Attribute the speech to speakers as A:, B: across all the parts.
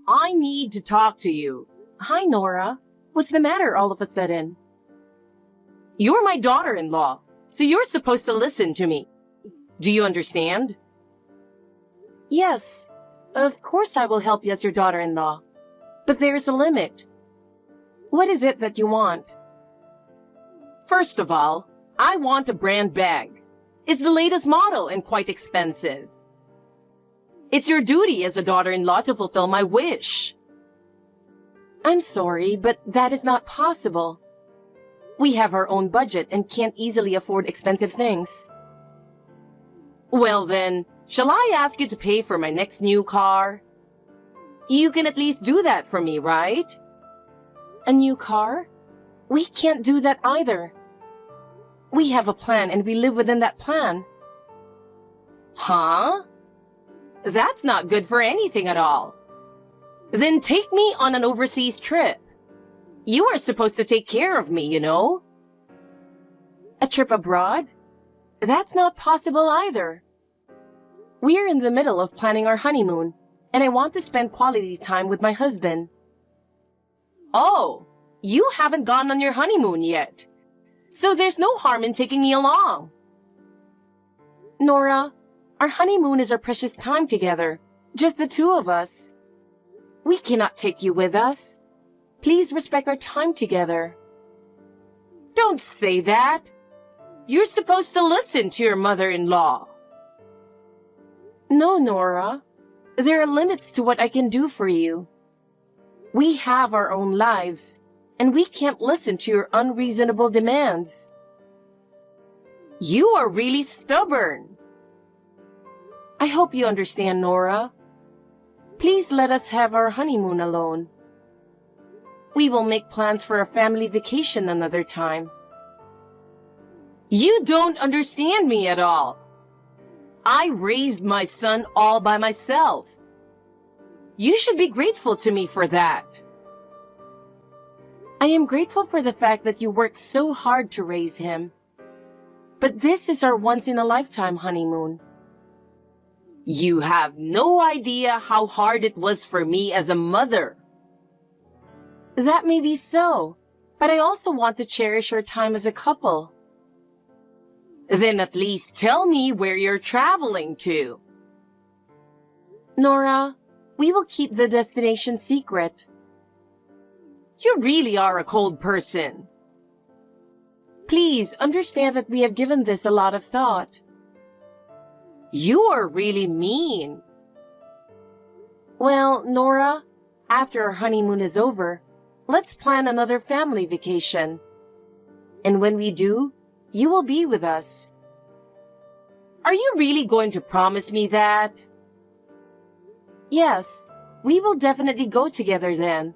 A: I need to talk to you.
B: Hi, Nora. What's the matter all of a sudden?
A: You're my daughter-in-law, so you're supposed to listen to me. Do you understand?
B: Yes, of course I will help you as your daughter-in-law. But there's a limit. What is it that you want?
A: First of all, I want a brand bag. It's the latest model and quite expensive. It's your duty as a daughter-in-law to fulfill my wish.
B: I'm sorry, but that is not possible. We have our own budget and can't easily afford expensive things.
A: Well then, shall I ask you to pay for my next new car? You can at least do that for me, right?
B: A new car? We can't do that either. We have a plan and we live within that plan.
A: Huh? That's not good for anything at all. Then take me on an overseas trip. You are supposed to take care of me, you know?
B: A trip abroad? That's not possible either. We're in the middle of planning our honeymoon, and I want to spend quality time with my husband.
A: Oh, you haven't gone on your honeymoon yet. So there's no harm in taking me along.
B: Nora, our honeymoon is our precious time together, just the two of us. We cannot take you with us. Please respect our time together.
A: Don't say that. You're supposed to listen to your mother-in-law.
B: No, Nora. There are limits to what I can do for you. We have our own lives, and we can't listen to your unreasonable demands.
A: You are really stubborn.
B: I hope you understand, Nora. Please let us have our honeymoon alone. We will make plans for a family vacation another time.
A: You don't understand me at all. I raised my son all by myself. You should be grateful to me for that.
B: I am grateful for the fact that you worked so hard to raise him. But this is our once-in-a-lifetime honeymoon.
A: You have no idea how hard it was for me as a mother.
B: That may be so, but I also want to cherish our time as a couple.
A: Then at least tell me where you're traveling to.
B: Nora, we will keep the destination secret.
A: You really are a cold person.
B: Please understand that we have given this a lot of thought.
A: You are really mean.
B: Well, Nora, after our honeymoon is over, let's plan another family vacation. And when we do, you will be with us.
A: Are you really going to promise me that?
B: Yes, we will definitely go together then.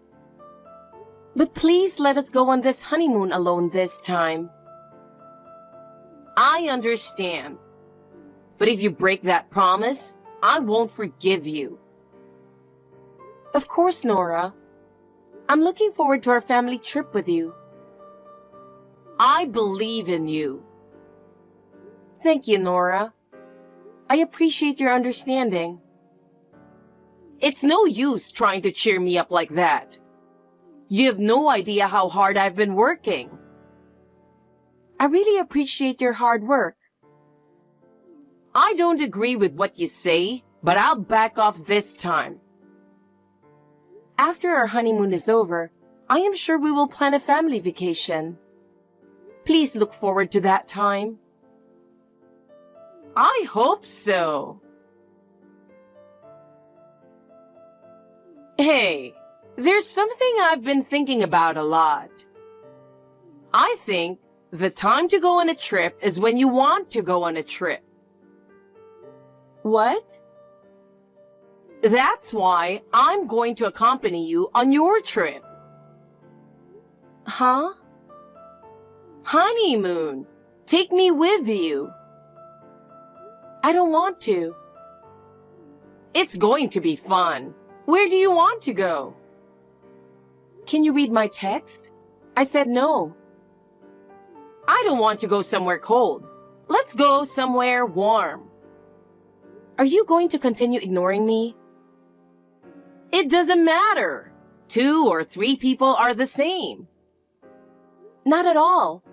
B: But please let us go on this honeymoon alone this time.
A: I understand. But if you break that promise, I won't forgive you.
B: Of course, Nora. I'm looking forward to our family trip with you.
A: I believe in you.
B: Thank you, Nora. I appreciate your understanding.
A: It's no use trying to cheer me up like that. You have no idea how hard I've been working.
B: I really appreciate your hard work.
A: I don't agree with what you say, but I'll back off this time.
B: After our honeymoon is over, I am sure we will plan a family vacation. Please look forward to that time.
A: I hope so. Hey, there's something I've been thinking about a lot. I think the time to go on a trip is when you want to go on a trip.
B: What?
A: That's why I'm going to accompany you on your trip.
B: Huh?
A: Honeymoon. Take me with you.
B: I don't want to.
A: It's going to be fun. Where do you want to go?
B: Can you read my text? I said no.
A: I don't want to go somewhere cold. Let's go somewhere warm.
B: Are you going to continue ignoring me?
A: It doesn't matter. 2 or 3 people are the same.
B: Not at all.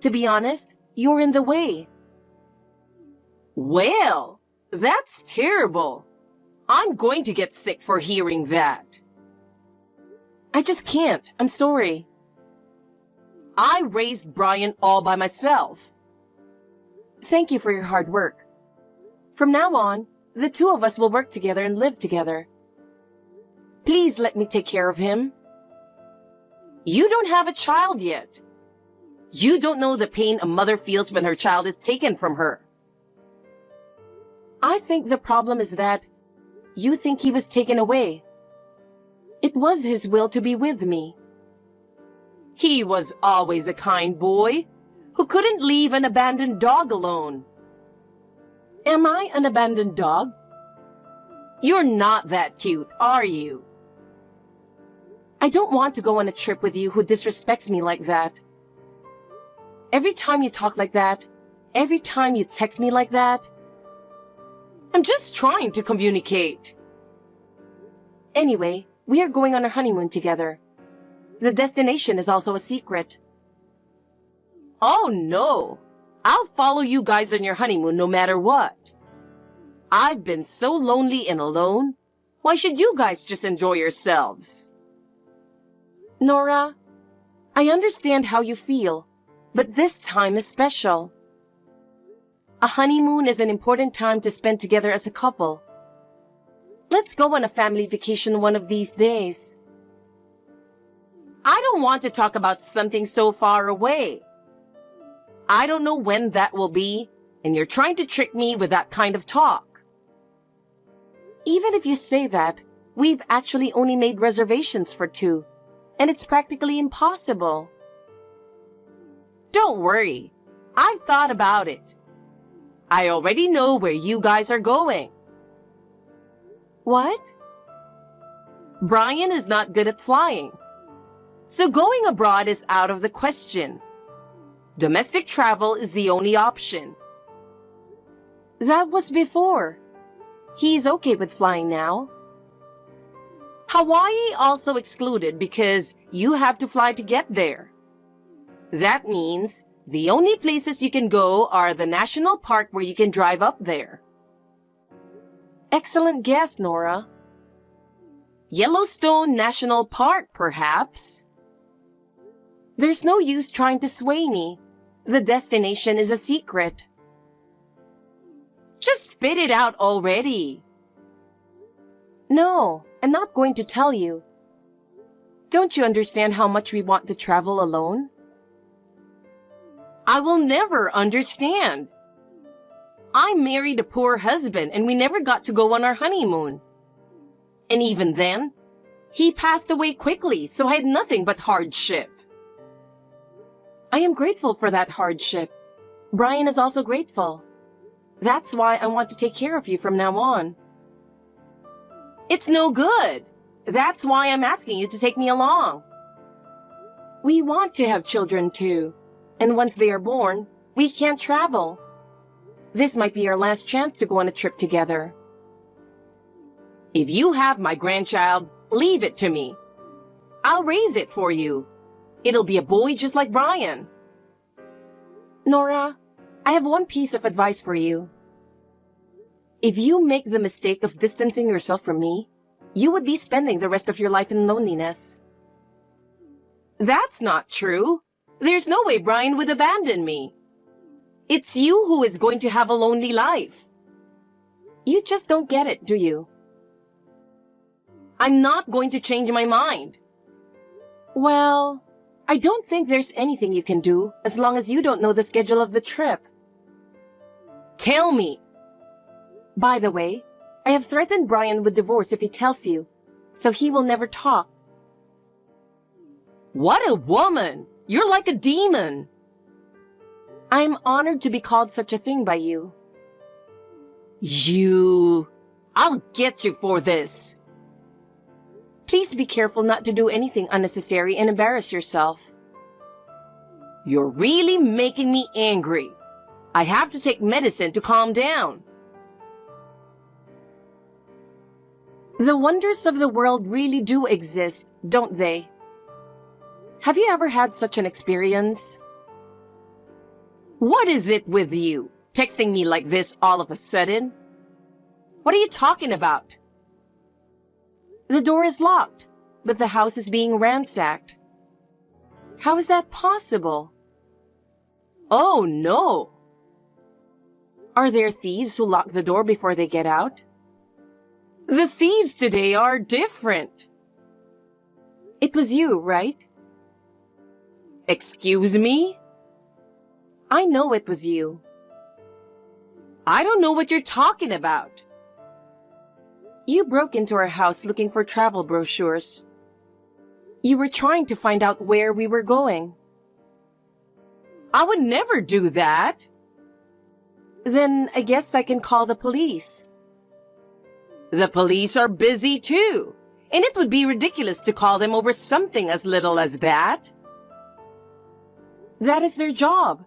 B: To be honest, you're in the way.
A: Well, that's terrible. I'm going to get sick for hearing that.
B: I just can't. I'm sorry.
A: I raised Brian all by myself.
B: Thank you for your hard work. From now on, the 2 of us will work together and live together. Please let me take care of him.
A: You don't have a child yet. You don't know the pain a mother feels when her child is taken from her.
B: I think the problem is that you think he was taken away. It was his will to be with me.
A: He was always a kind boy who couldn't leave an abandoned dog alone.
B: Am I an abandoned dog?
A: You're not that cute, are you?
B: I don't want to go on a trip with you who disrespects me like that. Every time you talk like that, every time you text me like that.
A: I'm just trying to communicate.
B: Anyway, we are going on our honeymoon together. The destination is also a secret.
A: Oh no! I'll follow you guys on your honeymoon no matter what. I've been so lonely and alone. Why should you guys just enjoy yourselves?
B: Nora, I understand how you feel, but this time is special. A honeymoon is an important time to spend together as a couple. Let's go on a family vacation one of these days.
A: I don't want to talk about something so far away. I don't know when that will be, and you're trying to trick me with that kind of talk.
B: Even if you say that, we've actually only made reservations for 2, and it's practically impossible.
A: Don't worry. I've thought about it. I already know where you guys are going.
B: What?
A: Brian is not good at flying, so going abroad is out of the question. Domestic travel is the only option.
B: That was before. He's okay with flying now.
A: Hawaii also excluded because you have to fly to get there. That means the only places you can go are the national park where you can drive up there.
B: Excellent guess, Nora.
A: Yellowstone National Park, perhaps.
B: There's no use trying to sway me. The destination is a secret.
A: Just spit it out already.
B: No, I'm not going to tell you. Don't you understand how much we want to travel alone?
A: I will never understand. I married a poor husband and we never got to go on our honeymoon. And even then, he passed away quickly, so I had nothing but hardship.
B: I am grateful for that hardship. Brian is also grateful. That's why I want to take care of you from now on.
A: It's no good. That's why I'm asking you to take me along.
B: We want to have children too. And once they are born, we can't travel. This might be our last chance to go on a trip together.
A: If you have my grandchild, leave it to me. I'll raise it for you. It'll be a boy just like Brian.
B: Nora, I have one piece of advice for you. If you make the mistake of distancing yourself from me, you would be spending the rest of your life in loneliness.
A: That's not true. There's no way Brian would abandon me. It's you who is going to have a lonely life.
B: You just don't get it, do you?
A: I'm not going to change my mind.
B: Well, I don't think there's anything you can do as long as you don't know the schedule of the trip.
A: Tell me.
B: By the way, I have threatened Brian with divorce if he tells you, so he will never talk.
A: What a woman! You're like a demon.
B: I am honored to be called such a thing by you.
A: I'll get you for this.
B: Please be careful not to do anything unnecessary and embarrass yourself.
A: You're really making me angry. I have to take medicine to calm down.
B: The wonders of the world really do exist, don't they? Have you ever had such an experience?
A: What is it with you? Texting me like this all of a sudden? What are you talking about?
B: The door is locked, but the house is being ransacked. How is that possible?
A: Oh no!
B: Are there thieves who lock the door before they get out?
A: The thieves today are different.
B: It was you, right?
A: Excuse me?
B: I know it was you.
A: I don't know what you're talking about.
B: You broke into our house looking for travel brochures. You were trying to find out where we were going.
A: I would never do that.
B: Then I guess I can call the police.
A: The police are busy too, and it would be ridiculous to call them over something as little as that.
B: That is their job.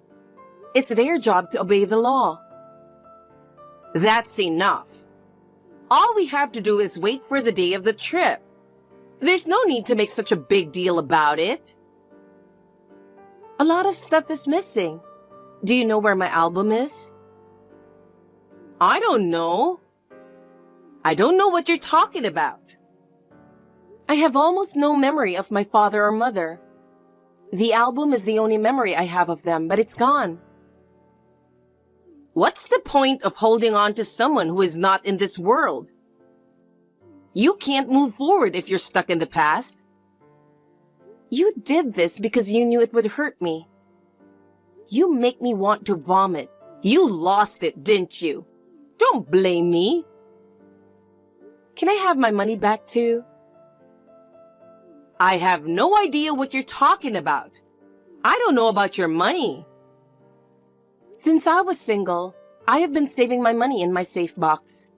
B: It's their job to obey the law.
A: That's enough. All we have to do is wait for the day of the trip. There's no need to make such a big deal about it.
B: A lot of stuff is missing. Do you know where my album is?
A: I don't know. I don't know what you're talking about.
B: I have almost no memory of my father or mother. The album is the only memory I have of them, but it's gone.
A: What's the point of holding on to someone who is not in this world? You can't move forward if you're stuck in the past.
B: You did this because you knew it would hurt me. You make me want to vomit.
A: You lost it, didn't you? Don't blame me.
B: Can I have my money back too?
A: I have no idea what you're talking about. I don't know about your money.
B: Since I was single, I have been saving my money in my safe box.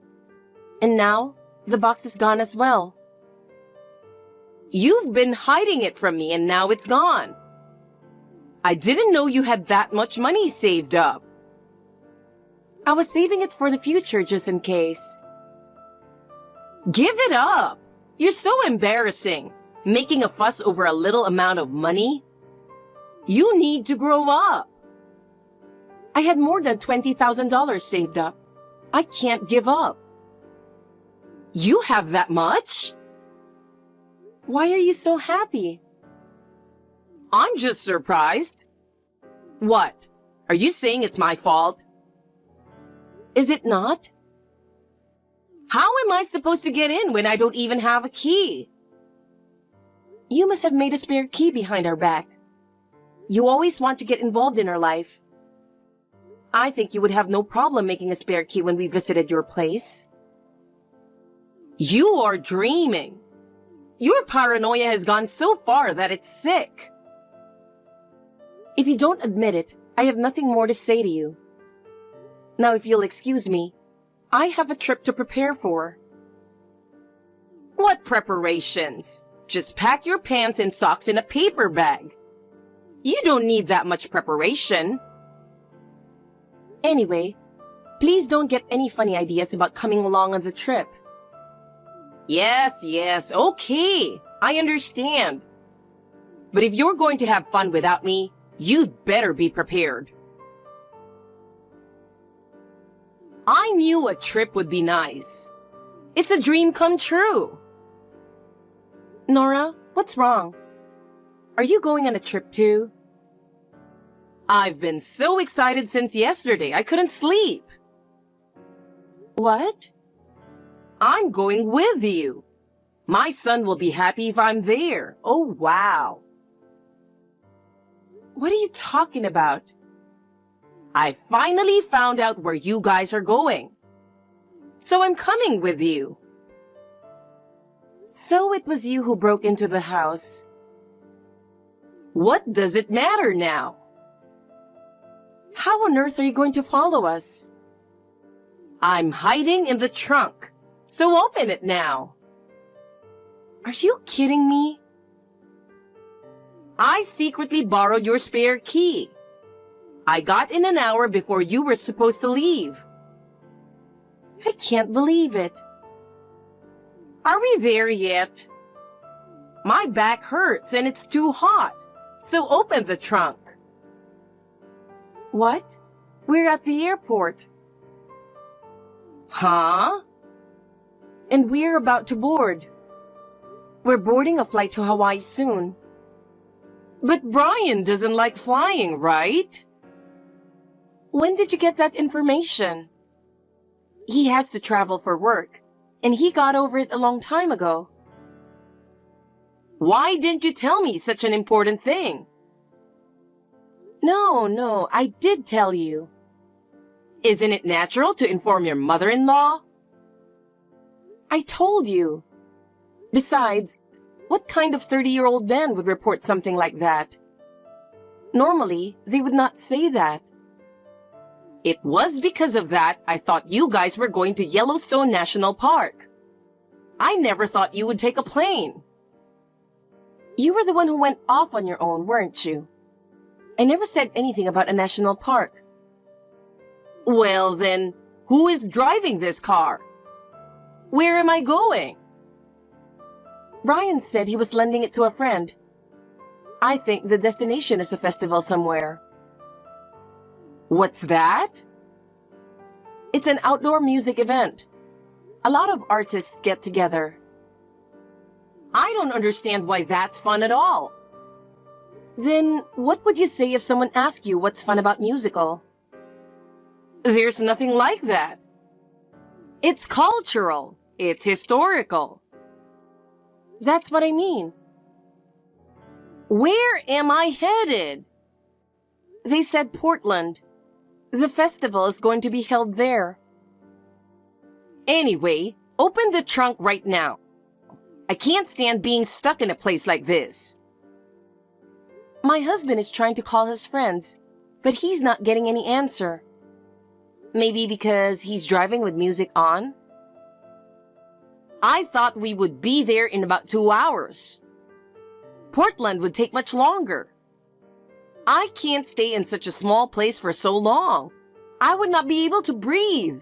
B: And now, the box is gone as well.
A: You've been hiding it from me and now it's gone. I didn't know you had that much money saved up.
B: I was saving it for the future just in case.
A: Give it up. You're so embarrassing. Making a fuss over a little amount of money. You need to grow up.
B: I had more than $20,000 saved up. I can't give up.
A: You have that much?
B: Why are you so happy?
A: I'm just surprised. What? Are you saying it's my fault?
B: Is it not?
A: How am I supposed to get in when I don't even have a key?
B: You must have made a spare key behind our back. You always want to get involved in our life. I think you would have no problem making a spare key when we visited your place.
A: You are dreaming. Your paranoia has gone so far that it's sick.
B: If you don't admit it, I have nothing more to say to you. Now, if you'll excuse me, I have a trip to prepare for.
A: What preparations? Just pack your pants and socks in a paper bag. You don't need that much preparation.
B: Anyway, please don't get any funny ideas about coming along on the trip.
A: Yes, okay. I understand. But if you're going to have fun without me, you'd better be prepared. I knew a trip would be nice. It's a dream come true.
B: Nora, what's wrong? Are you going on a trip too?
A: I've been so excited since yesterday, I couldn't sleep.
B: What?
A: I'm going with you. My son will be happy if I'm there. Oh, wow.
B: What are you talking about?
A: I finally found out where you guys are going. So I'm coming with you.
B: So it was you who broke into the house.
A: What does it matter now?
B: How on earth are you going to follow us?
A: I'm hiding in the trunk, so open it now.
B: Are you kidding me?
A: I secretly borrowed your spare key. I got in an hour before you were supposed to leave.
B: I can't believe it.
A: Are we there yet? My back hurts and it's too hot, so open the trunk.
B: What? We're at the airport.
A: Huh?
B: And we're about to board. We're boarding a flight to Hawaii soon.
A: But Brian doesn't like flying, right?
B: When did you get that information? He has to travel for work, and he got over it a long time ago.
A: Why didn't you tell me such an important thing?
B: No, I did tell you.
A: Isn't it natural to inform your mother-in-law?
B: I told you. Besides, what kind of 30-year-old man would report something like that? Normally, they would not say that.
A: It was because of that I thought you guys were going to Yellowstone National Park. I never thought you would take a plane.
B: You were the one who went off on your own, weren't you? I never said anything about a national park.
A: Well then, who is driving this car? Where am I going?
B: Brian said he was lending it to a friend. I think the destination is a festival somewhere.
A: What's that?
B: It's an outdoor music event. A lot of artists get together.
A: I don't understand why that's fun at all.
B: Then what would you say if someone asked you what's fun about musical?
A: There's nothing like that. It's cultural. It's historical.
B: That's what I mean.
A: Where am I headed?
B: They said Portland. The festival is going to be held there.
A: Anyway, open the trunk right now. I can't stand being stuck in a place like this.
B: My husband is trying to call his friends, but he's not getting any answer. Maybe because he's driving with music on?
A: I thought we would be there in about 2 hours. Portland would take much longer. I can't stay in such a small place for so long. I would not be able to breathe.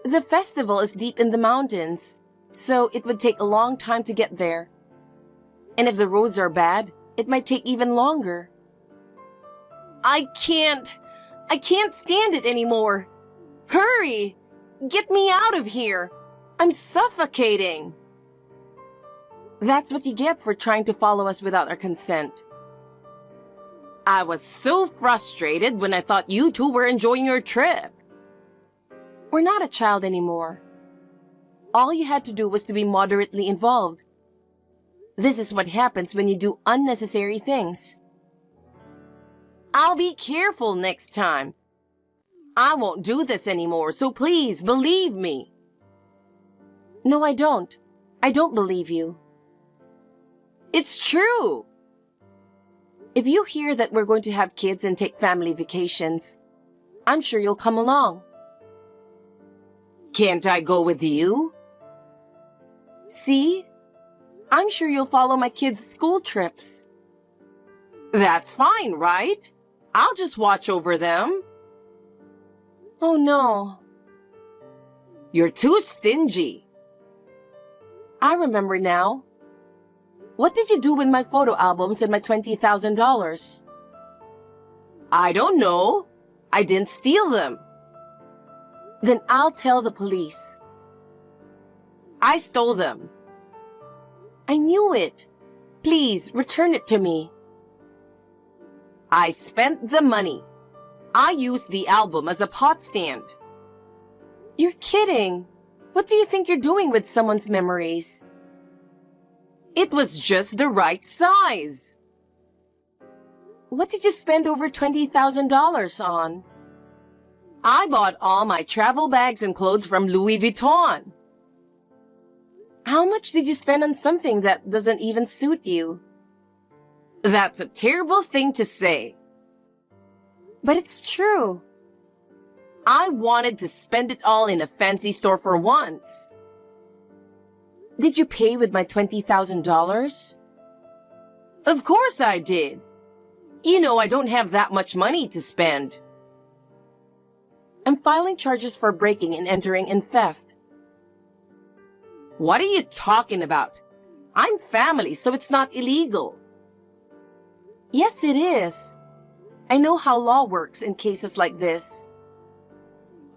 B: The festival is deep in the mountains, so it would take a long time to get there. And if the roads are bad, it might take even longer.
A: I can't stand it anymore. Hurry! Get me out of here. I'm suffocating.
B: That's what you get for trying to follow us without our consent.
A: I was so frustrated when I thought you two were enjoying your trip.
B: We're not a child anymore. All you had to do was to be moderately involved. This is what happens when you do unnecessary things.
A: I'll be careful next time. I won't do this anymore, so please believe me.
B: No, I don't. I don't believe you.
A: It's true.
B: If you hear that we're going to have kids and take family vacations, I'm sure you'll come along.
A: Can't I go with you?
B: See? I'm sure you'll follow my kids' school trips.
A: That's fine, right? I'll just watch over them.
B: Oh no.
A: You're too stingy.
B: I remember now. What did you do with my photo albums and my $20,000?
A: I don't know. I didn't steal them.
B: Then I'll tell the police.
A: I stole them.
B: I knew it. Please, return it to me.
A: I spent the money. I used the album as a pot stand.
B: You're kidding. What do you think you're doing with someone's memories?
A: It was just the right size.
B: What did you spend over $20,000 on?
A: I bought all my travel bags and clothes from Louis Vuitton.
B: How much did you spend on something that doesn't even suit you?
A: That's a terrible thing to say.
B: But it's true.
A: I wanted to spend it all in a fancy store for once.
B: Did you pay with my $20,000?
A: Of course I did. You know I don't have that much money to spend.
B: I'm filing charges for breaking and entering and theft.
A: What are you talking about? I'm family, so it's not illegal.
B: Yes, it is. I know how law works in cases like this.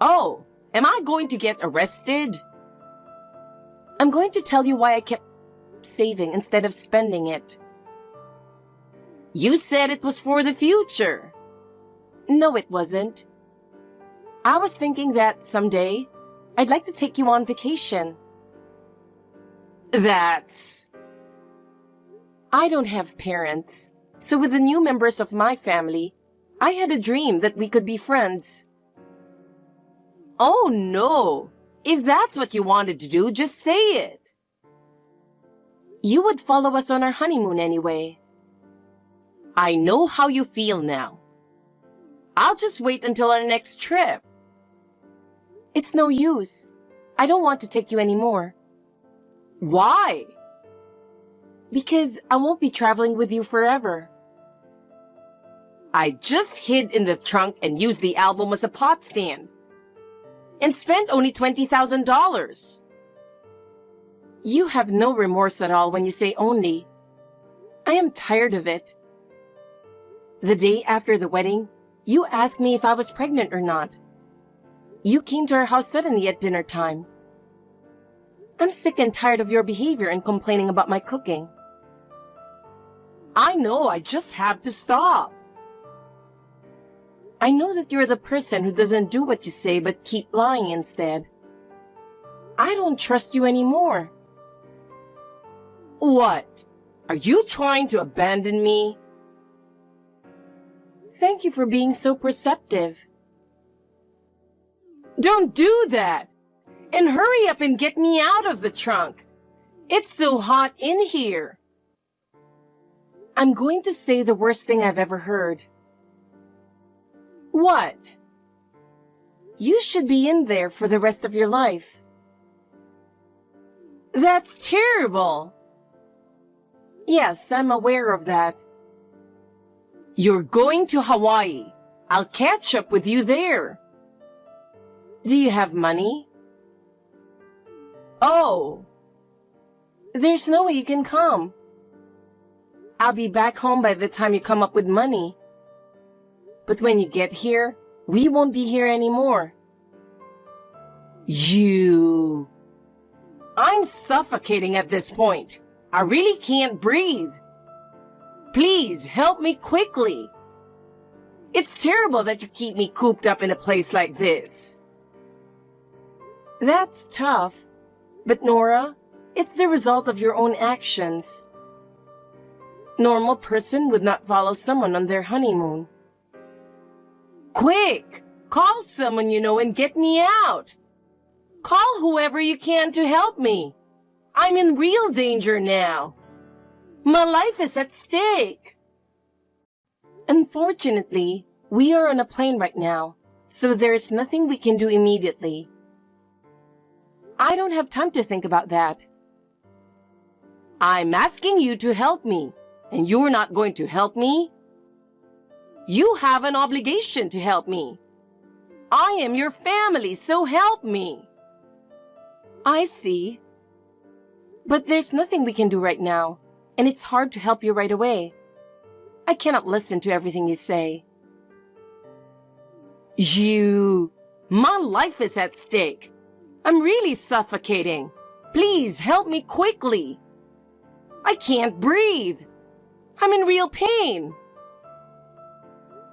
A: Oh, am I going to get arrested?
B: I'm going to tell you why I kept saving instead of spending it.
A: You said it was for the future.
B: No, it wasn't. I was thinking that someday I'd like to take you on vacation. I don't have parents, so with the new members of my family, I had a dream that we could be friends.
A: Oh no! If that's what you wanted to do, just say it.
B: You would follow us on our honeymoon anyway.
A: I know how you feel now. I'll just wait until our next trip.
B: It's no use. I don't want to take you anymore.
A: Why?
B: Because I won't be traveling with you forever.
A: I just hid in the trunk and used the album as a pot stand. And spent only $20,000.
B: You have no remorse at all when you say only. I am tired of it. The day after the wedding, you asked me if I was pregnant or not. You came to our house suddenly at dinner time. I'm sick and tired of your behavior and complaining about my cooking.
A: I know, I just have to stop.
B: I know that you're the person who doesn't do what you say but keep lying instead. I don't trust you anymore.
A: What? Are you trying to abandon me?
B: Thank you for being so perceptive.
A: Don't do that! And hurry up and get me out of the trunk. It's so hot in here.
B: I'm going to say the worst thing I've ever heard.
A: What?
B: You should be in there for the rest of your life.
A: That's terrible.
B: Yes, I'm aware of that.
A: You're going to Hawaii. I'll catch up with you there.
B: Do you have money?
A: Oh.
B: There's no way you can come. I'll be back home by the time you come up with money. But when you get here, we won't be here anymore.
A: I'm suffocating at this point. I really can't breathe. Please help me quickly. It's terrible that you keep me cooped up in a place like this.
B: That's tough. But Nora, it's the result of your own actions. Normal person would not follow someone on their honeymoon.
A: Quick! Call someone you know and get me out. Call whoever you can to help me. I'm in real danger now. My life is at stake.
B: Unfortunately, we are on a plane right now, so there is nothing we can do immediately. I don't have time to think about that.
A: I'm asking you to help me, and you're not going to help me? You have an obligation to help me. I am your family, so help me.
B: I see. But there's nothing we can do right now, and it's hard to help you right away. I cannot listen to everything you say.
A: My life is at stake. I'm really suffocating. Please help me quickly. I can't breathe. I'm in real pain.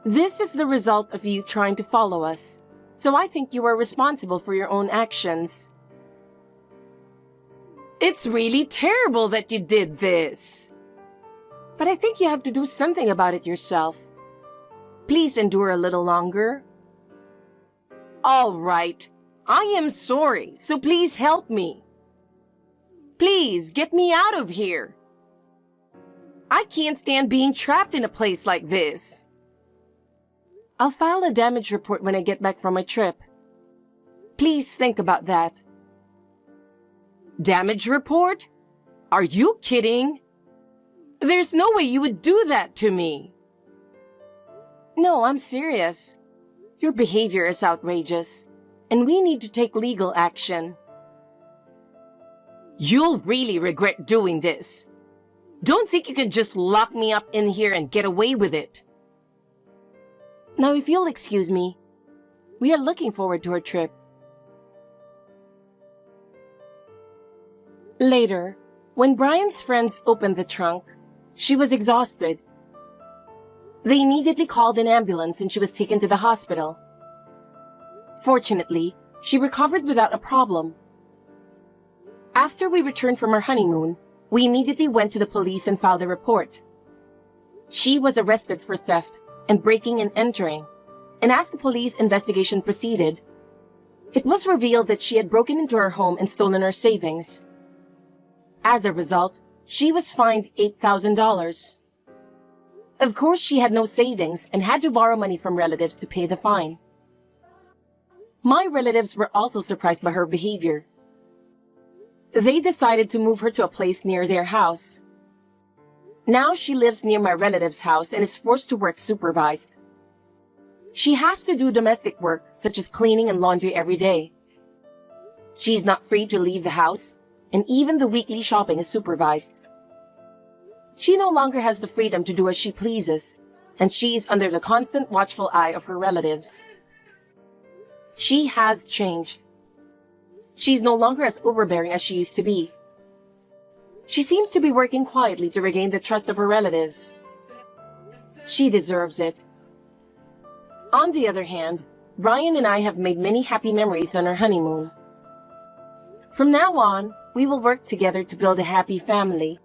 B: This is the result of you trying to follow us, so I think you are responsible for your own actions.
A: It's really terrible that you did this.
B: But I think you have to do something about it yourself. Please endure a little longer.
A: All right. I am sorry, so please help me. Please get me out of here. I can't stand being trapped in a place like this.
B: I'll file a damage report when I get back from my trip. Please think about that.
A: Damage report? Are you kidding? There's no way you would do that to me.
B: No, I'm serious. Your behavior is outrageous, and we need to take legal action.
A: You'll really regret doing this. Don't think you can just lock me up in here and get away with it.
B: Now, if you'll excuse me, we are looking forward to our trip. Later, when Brian's friends opened the trunk, she was exhausted. They immediately called an ambulance and she was taken to the hospital. Fortunately, she recovered without a problem. After we returned from our honeymoon, we immediately went to the police and filed a report. She was arrested for theft and breaking and entering, and as the police investigation proceeded, it was revealed that she had broken into her home and stolen her savings. As a result, she was fined $8,000. Of course, she had no savings and had to borrow money from relatives to pay the fine. My relatives were also surprised by her behavior. They decided to move her to a place near their house. Now she lives near my relative's house and is forced to work supervised. She has to do domestic work, such as cleaning and laundry every day. She's not free to leave the house, and even the weekly shopping is supervised. She no longer has the freedom to do as she pleases, and she is under the constant watchful eye of her relatives. She has changed. She's no longer as overbearing as she used to be. She seems to be working quietly to regain the trust of her relatives. She deserves it. On the other hand, Brian and I have made many happy memories on our honeymoon. From now on, we will work together to build a happy family.